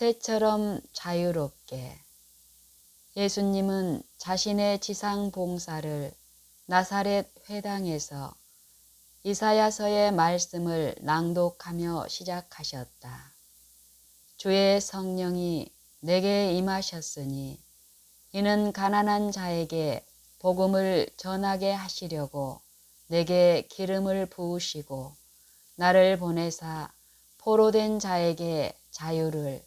새처럼 자유롭게. 예수님은 자신의 지상 봉사를 나사렛 회당에서 이사야서의 말씀을 낭독하며 시작하셨다. 주의 성령이 내게 임하셨으니 이는 가난한 자에게 복음을 전하게 하시려고 내게 기름을 부으시고 나를 보내사 포로된 자에게 자유를,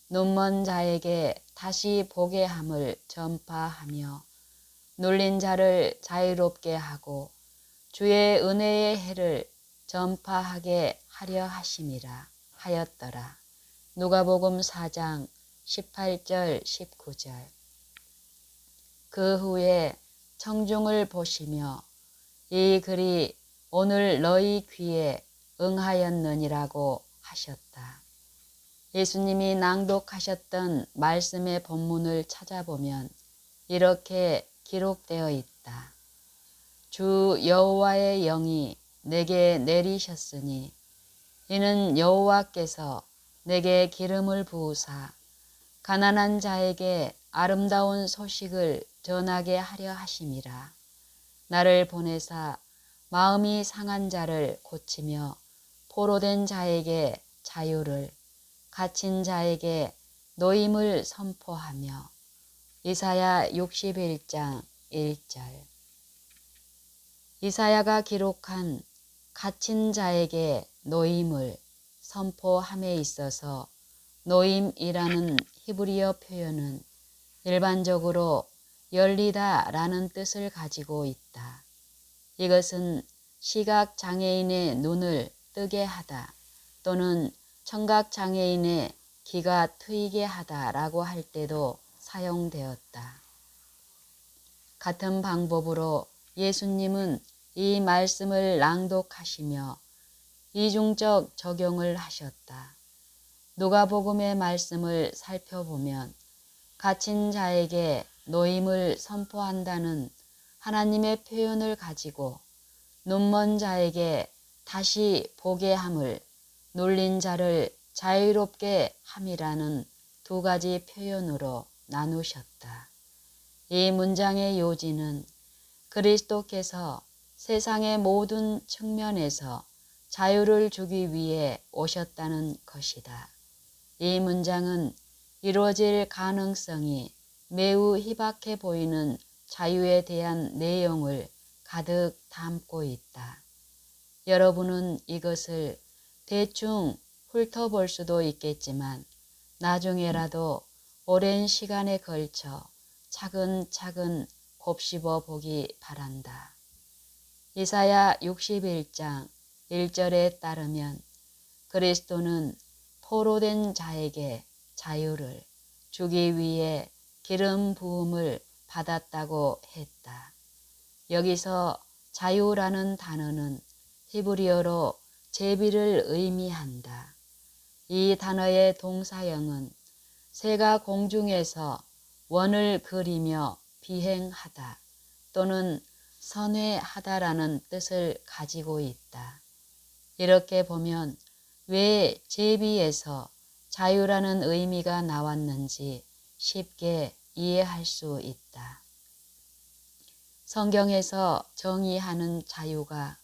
눈먼 자에게 다시 보게 함을 전파하며 눌린 자를 자유롭게 하고 주의 은혜의 해를 전파하게 하려 하심이라 하였더라. 누가복음 4장 18절 19절. 그 후에 청중을 보시며 이 글이 오늘 너희 귀에 응하였느니라고 하셨다. 예수님이 낭독하셨던 말씀의 본문을 찾아보면 이렇게 기록되어 있다. 주 여호와의 영이 내게 내리셨으니 이는 여호와께서 내게 기름을 부으사 가난한 자에게 아름다운 소식을 전하게 하려 하심이라. 나를 보내사 마음이 상한 자를 고치며 포로된 자에게 자유를, 갇힌 자에게 노임을 선포하며. 이사야 61장 1절. 이사야가 기록한 갇힌 자에게 노임을 선포함에 있어서 노임이라는 히브리어 표현은 일반적으로 열리다라는 뜻을 가지고 있다. 이것은 시각장애인의 눈을 뜨게 하다 또는 청각장애인의 귀가 트이게 하다라고 할 때도 사용되었다. 같은 방법으로 예수님은 이 말씀을 낭독하시며 이중적 적용을 하셨다. 누가복음의 말씀을 살펴보면 갇힌 자에게 노임을 선포한다는 하나님의 표현을 가지고 눈먼 자에게 다시 보게 함을, 눌린 자를 자유롭게 함이라는 두 가지 표현으로 나누셨다. 이 문장의 요지는 그리스도께서 세상의 모든 측면에서 자유를 주기 위해 오셨다는 것이다. 이 문장은 이루어질 가능성이 매우 희박해 보이는 자유에 대한 내용을 가득 담고 있다. 여러분은 이것을 대충 훑어볼 수도 있겠지만 나중에라도 오랜 시간에 걸쳐 차근차근 곱씹어 보기 바란다. 이사야 61장 1절에 따르면 그리스도는 포로된 자에게 자유를 주기 위해 기름 부음을 받았다고 했다. 여기서 자유라는 단어는 히브리어로 제비를 의미한다. 이 단어의 동사형은 새가 공중에서 원을 그리며 비행하다 또는 선회하다라는 뜻을 가지고 있다. 이렇게 보면 왜 제비에서 자유라는 의미가 나왔는지 쉽게 이해할 수 있다. 성경에서 정의하는 자유가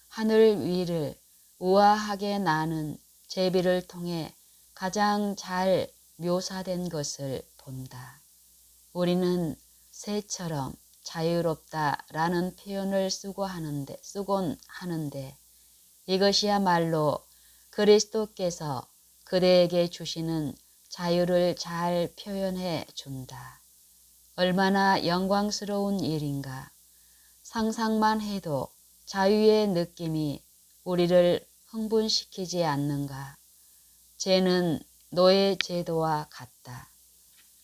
하늘 위를 우아하게 나는 제비를 통해 가장 잘 묘사된 것을 본다. 우리는 새처럼 자유롭다라는 표현을 쓰곤 하는데 이것이야말로 그리스도께서 그대에게 주시는 자유를 잘 표현해 준다. 얼마나 영광스러운 일인가. 상상만 해도 자유의 느낌이 우리를 흥분시키지 않는가. 죄는 노예 제도와 같다.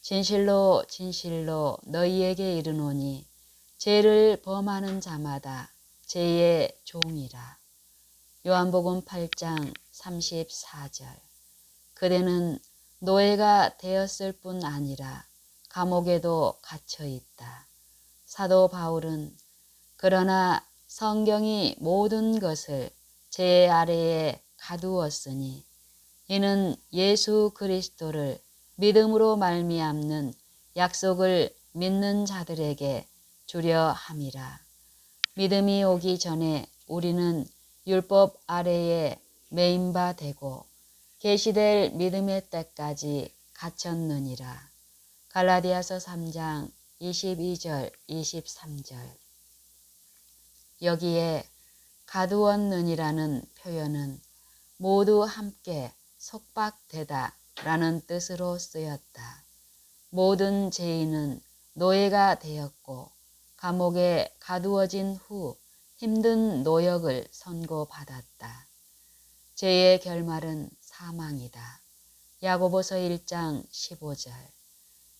진실로 진실로 너희에게 이르노니 죄를 범하는 자마다 죄의 종이라. 요한복음 8장 34절. 그대는 노예가 되었을 뿐 아니라 감옥에도 갇혀 있다. 사도 바울은 그러나 성경이 모든 것을 제 아래에 가두었으니 이는 예수 그리스도를 믿음으로 말미암는 약속을 믿는 자들에게 주려 함이라. 믿음이 오기 전에 우리는 율법 아래에 매인 바 되고 계시될 믿음의 때까지 갇혔느니라. 갈라디아서 3장 22절 23절. 여기에 가두었느니라는 표현은 모두 함께 속박되다 라는 뜻으로 쓰였다. 모든 죄인은 노예가 되었고 감옥에 가두어진 후 힘든 노역을 선고받았다. 죄의 결말은 사망이다. 야고보서 1장 15절.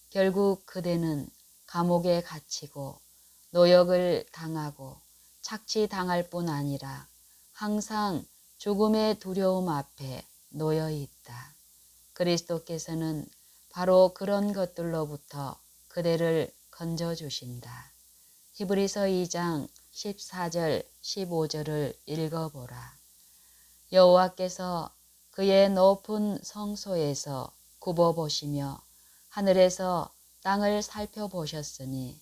결국 그대는 감옥에 갇히고 노역을 당하고 착취당할 뿐 아니라 항상 죽음의 두려움 앞에 놓여 있다. 그리스도께서는 바로 그런 것들로부터 그대를 건져주신다. 히브리서 2장 14절 15절을 읽어보라. 여호와께서 그의 높은 성소에서 굽어보시며 하늘에서 땅을 살펴보셨으니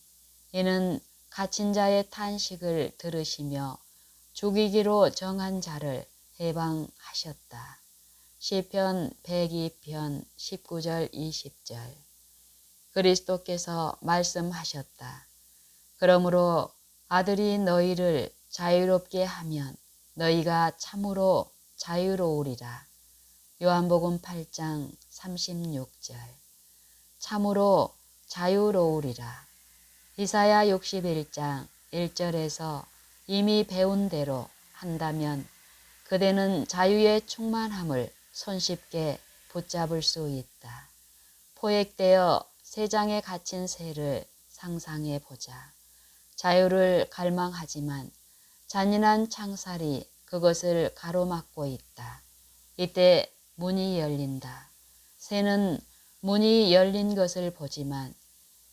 이는 갇힌 자의 탄식을 들으시며 죽이기로 정한 자를 해방하셨다. 시편 102편 19절 20절. 그리스도께서 말씀하셨다. 그러므로 아들이 너희를 자유롭게 하면 너희가 참으로 자유로우리라. 요한복음 8장 36절. 참으로 자유로우리라. 이사야 61장 1절에서 이미 배운 대로 한다면 그대는 자유의 충만함을 손쉽게 붙잡을 수 있다. 포획되어 세장에 갇힌 새를 상상해 보자. 자유를 갈망하지만 잔인한 창살이 그것을 가로막고 있다. 이때 문이 열린다. 새는 문이 열린 것을 보지만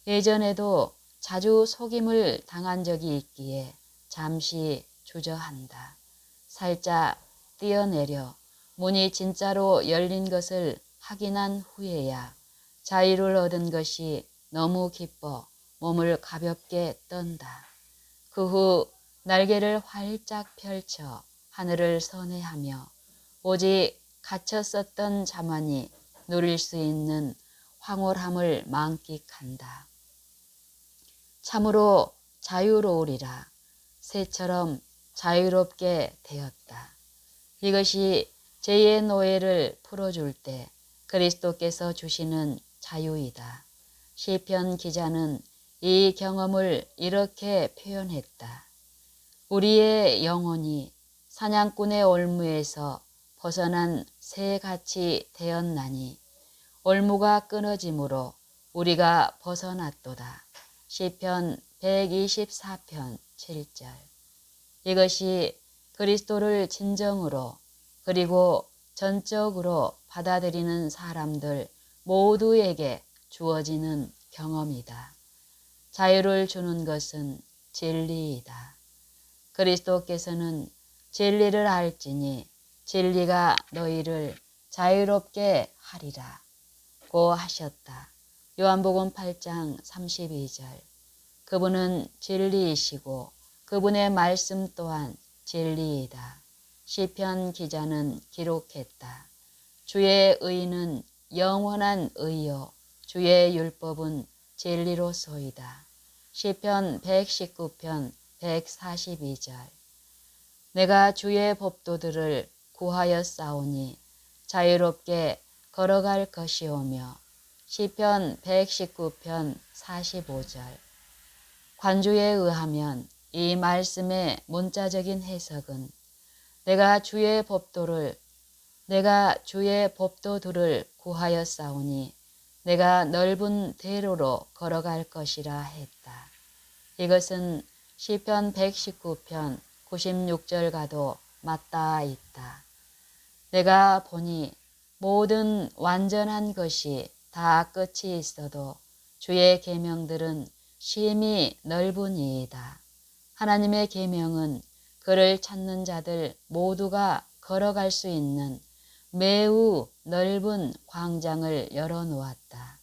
예전에도 자주 속임을 당한 적이 있기에 잠시 주저한다. 살짝 뛰어내려 문이 진짜로 열린 것을 확인한 후에야 자유를 얻은 것이 너무 기뻐 몸을 가볍게 떤다. 그 후 날개를 활짝 펼쳐 하늘을 선회하며 오직 갇혔었던 자만이 누릴 수 있는 황홀함을 만끽한다. 참으로 자유로우리라. 새처럼 자유롭게 되었다. 이것이 죄의 노예를 풀어줄 때 그리스도께서 주시는 자유이다. 시편 기자는 이 경험을 이렇게 표현했다. 우리의 영혼이 사냥꾼의 올무에서 벗어난 새같이 되었나니 올무가 끊어짐으로 우리가 벗어났도다. 시편 124편 7절. 이것이 그리스도를 진정으로 그리고 전적으로 받아들이는 사람들 모두에게 주어지는 경험이다. 자유를 주는 것은 진리이다. 그리스도께서는 진리를 알지니 진리가 너희를 자유롭게 하리라 고 하셨다. 요한복음 8장 32절. 그분은 진리이시고 그분의 말씀 또한 진리이다. 시편 기자는 기록했다. 주의 의는 영원한 의요 주의 율법은 진리로소이다. 시편 119편 142절. 내가 주의 법도들을 구하였사오니 자유롭게 걸어갈 것이오며. 시편 119편 45절. 관주에 의하면 이 말씀의 문자적인 해석은 내가 주의 법도들을 구하였사오니 내가 넓은 대로로 걸어갈 것이라 했다. 이것은 시편 119편 96절과도 맞닿아 있다. 내가 보니 모든 완전한 것이 다 끝이 있어도 주의 계명들은 심히 넓으니이다. 하나님의 계명은 그를 찾는 자들 모두가 걸어갈 수 있는 매우 넓은 광장을 열어놓았다.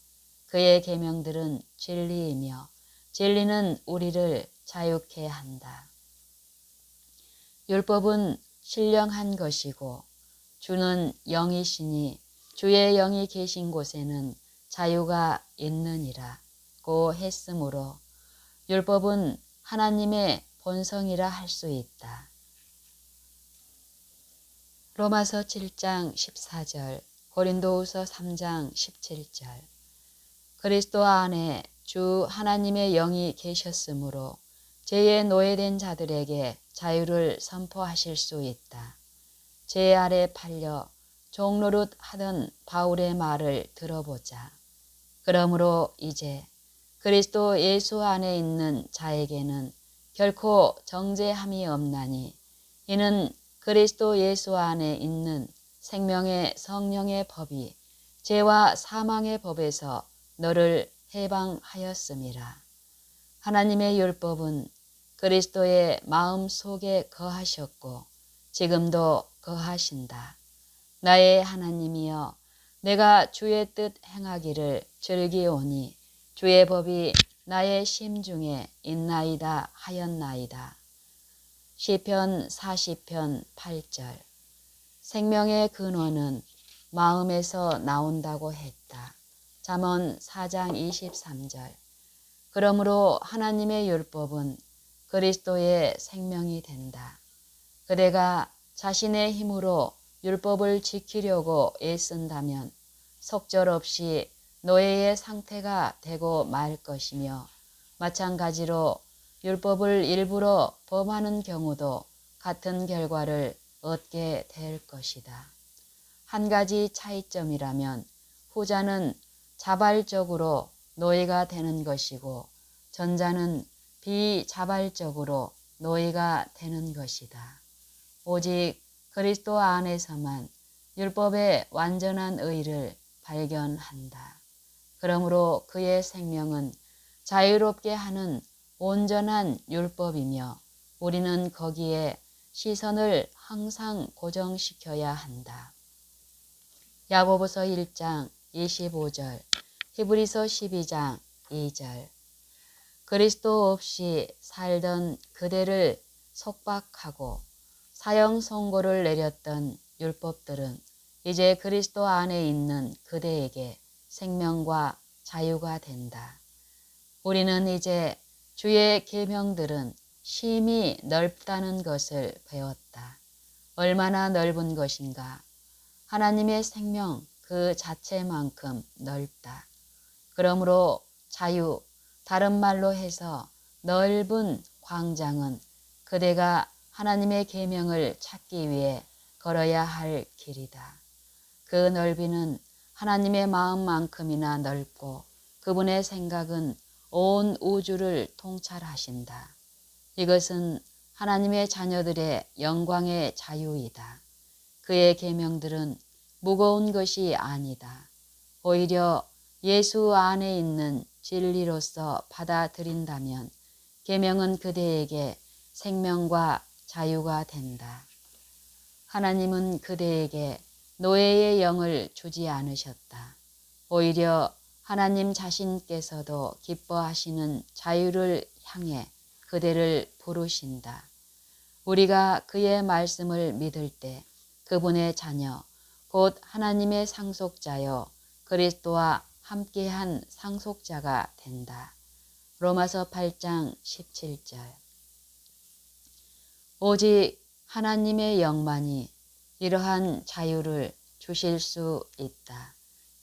그의 계명들은 진리이며 진리는 우리를 자유케 한다. 율법은 신령한 것이고 주는 영이시니 주의 영이 계신 곳에는 자유가 있느니라고 했으므로 율법은 하나님의 본성이라 할 수 있다. 로마서 7장 14절, 고린도후서 3장 17절. 그리스도 안에 주 하나님의 영이 계셨으므로 죄에 노예된 자들에게 자유를 선포하실 수 있다. 죄 아래 팔려 종노릇 하던 바울의 말을 들어보자. 그러므로 이제 그리스도 예수 안에 있는 자에게는 결코 정죄함이 없나니 이는 그리스도 예수 안에 있는 생명의 성령의 법이 죄와 사망의 법에서 너를 해방하였음이라. 하나님의 율법은 그리스도의 마음 속에 거하셨고 지금도 거하신다. 나의 하나님이여, 내가 주의 뜻 행하기를 즐기오니 주의 법이 나의 심중에 있나이다 하였나이다. 시편 40편 8절. 생명의 근원은 마음에서 나온다고 했다. 잠언 4장 23절. 그러므로 하나님의 율법은 그리스도의 생명이 된다. 그대가 자신의 힘으로 율법을 지키려고 애쓴다면 속절없이 노예의 상태가 되고 말 것이며 마찬가지로 율법을 일부러 범하는 경우도 같은 결과를 얻게 될 것이다. 한 가지 차이점이라면 후자는 자발적으로 노예가 되는 것이고 전자는 비자발적으로 노예가 되는 것이다. 오직 그리스도 안에서만 율법의 완전한 의를 발견한다. 그러므로 그의 생명은 자유롭게 하는 온전한 율법이며 우리는 거기에 시선을 항상 고정시켜야 한다. 야고보서 1장 25절, 히브리서 12장 2절. 그리스도 없이 살던 그대를 속박하고 사형 선고를 내렸던 율법들은 이제 그리스도 안에 있는 그대에게 생명과 자유가 된다. 우리는 이제 주의 계명들은 심히 넓다는 것을 배웠다. 얼마나 넓은 것인가? 하나님의 생명 그 자체만큼 넓다. 그러므로 자유, 다른 말로 해서 넓은 광장은 그대가 하나님의 계명을 찾기 위해 걸어야 할 길이다. 그 넓이는 하나님의 마음만큼이나 넓고 그분의 생각은 온 우주를 통찰하신다. 이것은 하나님의 자녀들의 영광의 자유이다. 그의 계명들은 무거운 것이 아니다. 오히려 예수 안에 있는 진리로서 받아들인다면 계명은 그대에게 생명과 자유가 된다. 하나님은 그대에게 노예의 영을 주지 않으셨다. 오히려 하나님 자신께서도 기뻐하시는 자유를 향해 그대를 부르신다. 우리가 그의 말씀을 믿을 때 그분의 자녀, 곧 하나님의 상속자여 그리스도와 함께한 상속자가 된다. 로마서 8장 17절. 오직 하나님의 영만이 이러한 자유를 주실 수 있다.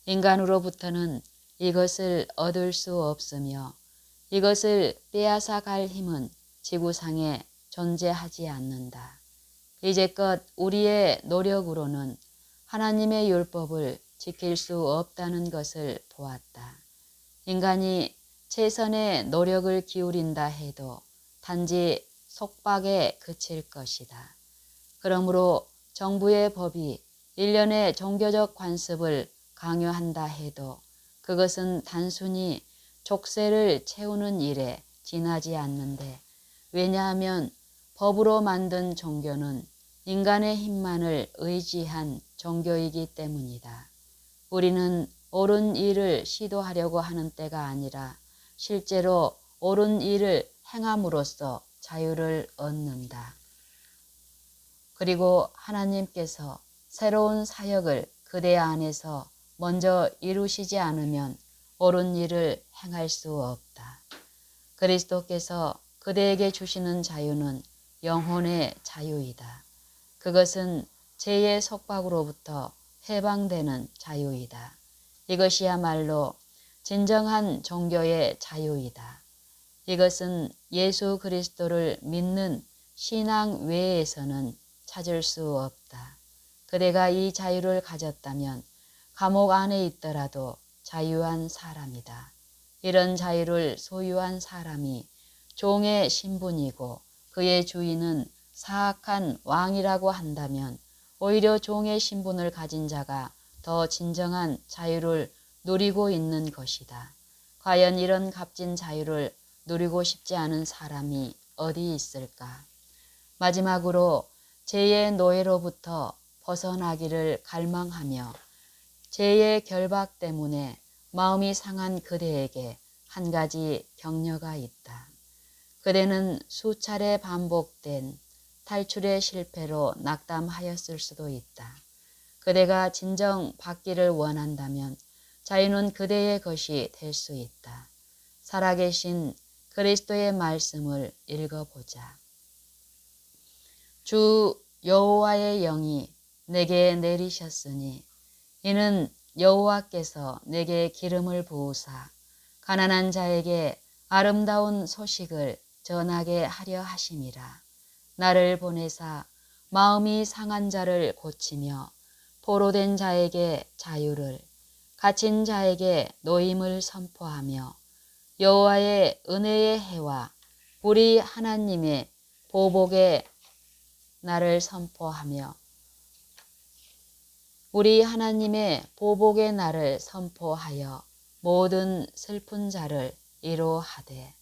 인간으로부터는 이것을 얻을 수 없으며 이것을 빼앗아 갈 힘은 지구상에 존재하지 않는다. 이제껏 우리의 노력으로는 하나님의 율법을 지킬 수 없다는 것을 보았다. 인간이 최선의 노력을 기울인다 해도 단지 속박에 그칠 것이다. 그러므로 정부의 법이 일련의 종교적 관습을 강요한다 해도 그것은 단순히 족쇄를 채우는 일에 지나지 않는데, 왜냐하면 법으로 만든 종교는 인간의 힘만을 의지한 종교이기 때문이다. 우리는 옳은 일을 시도하려고 하는 때가 아니라 실제로 옳은 일을 행함으로써 자유를 얻는다. 그리고 하나님께서 새로운 사역을 그대 안에서 먼저 이루시지 않으면 옳은 일을 행할 수 없다. 그리스도께서 그대에게 주시는 자유는 영혼의 자유이다. 그것은 죄의 속박으로부터 해방되는 자유이다. 이것이야말로 진정한 종교의 자유이다. 이것은 예수 그리스도를 믿는 신앙 외에서는 찾을 수 없다. 그대가 이 자유를 가졌다면 감옥 안에 있더라도 자유한 사람이다. 이런 자유를 소유한 사람이 종의 신분이고 그의 주인은 사악한 왕이라고 한다면 오히려 종의 신분을 가진 자가 더 진정한 자유를 누리고 있는 것이다. 과연 이런 값진 자유를 누리고 싶지 않은 사람이 어디 있을까? 마지막으로 죄의 노예로부터 벗어나기를 갈망하며 죄의 결박 때문에 마음이 상한 그대에게 한 가지 격려가 있다. 그대는 수차례 반복된 탈출의 실패로 낙담하였을 수도 있다. 그대가 진정 받기를 원한다면 자유는 그대의 것이 될 수 있다. 살아계신 그리스도의 말씀을 읽어보자. 주 여호와의 영이 내게 내리셨으니 이는 여호와께서 내게 기름을 부으사 가난한 자에게 아름다운 소식을 전하게 하려 하심이라. 나를 보내사 마음이 상한 자를 고치며 포로된 자에게 자유를, 갇힌 자에게 노임을 선포하며 여호와의 은혜의 해와 우리 하나님의 보복의 날을 선포하며 우리 하나님의 보복의 날을 선포하여 모든 슬픈 자를 위로하되.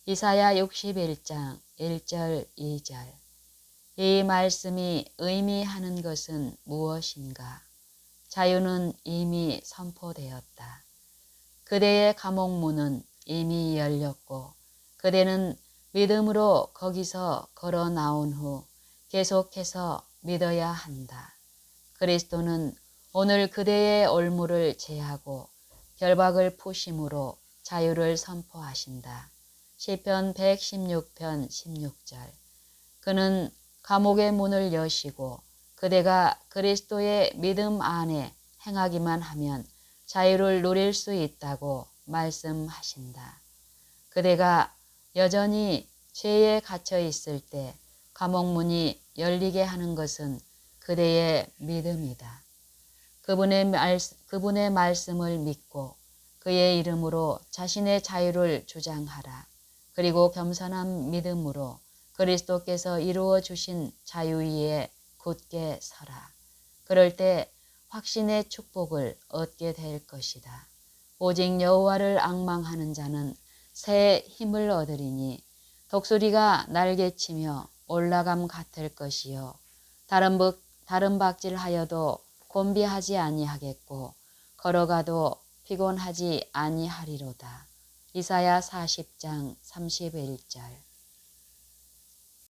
이사야 61장 1절 2절. 이 말씀이 의미하는 것은 무엇인가? 자유는 이미 선포되었다. 그대의 감옥문은 이미 열렸고 그대는 믿음으로 거기서 걸어 나온 후 계속해서 믿어야 한다. 그리스도는 오늘 그대의 올무를 제하고 결박을 푸심으로 자유를 선포하신다. 시편 116편 16절. 그는 감옥의 문을 여시고 그대가 그리스도의 믿음 안에 행하기만 하면 자유를 누릴 수 있다고 말씀하신다. 그대가 여전히 죄에 갇혀 있을 때 감옥문이 열리게 하는 것은 그대의 믿음이다. 그분의 말씀을 믿고 그의 이름으로 자신의 자유를 주장하라. 그리고 겸손한 믿음으로 그리스도께서 이루어 주신 자유 위에 굳게 서라. 그럴 때 확신의 축복을 얻게 될 것이다. 오직 여호와를 앙망하는 자는 새 힘을 얻으리니 독수리가 날개치며 올라감 같을 것이요 다른 박질하여도 곤비하지 아니하겠고 걸어가도 피곤하지 아니하리로다. 이사야 40장 31절.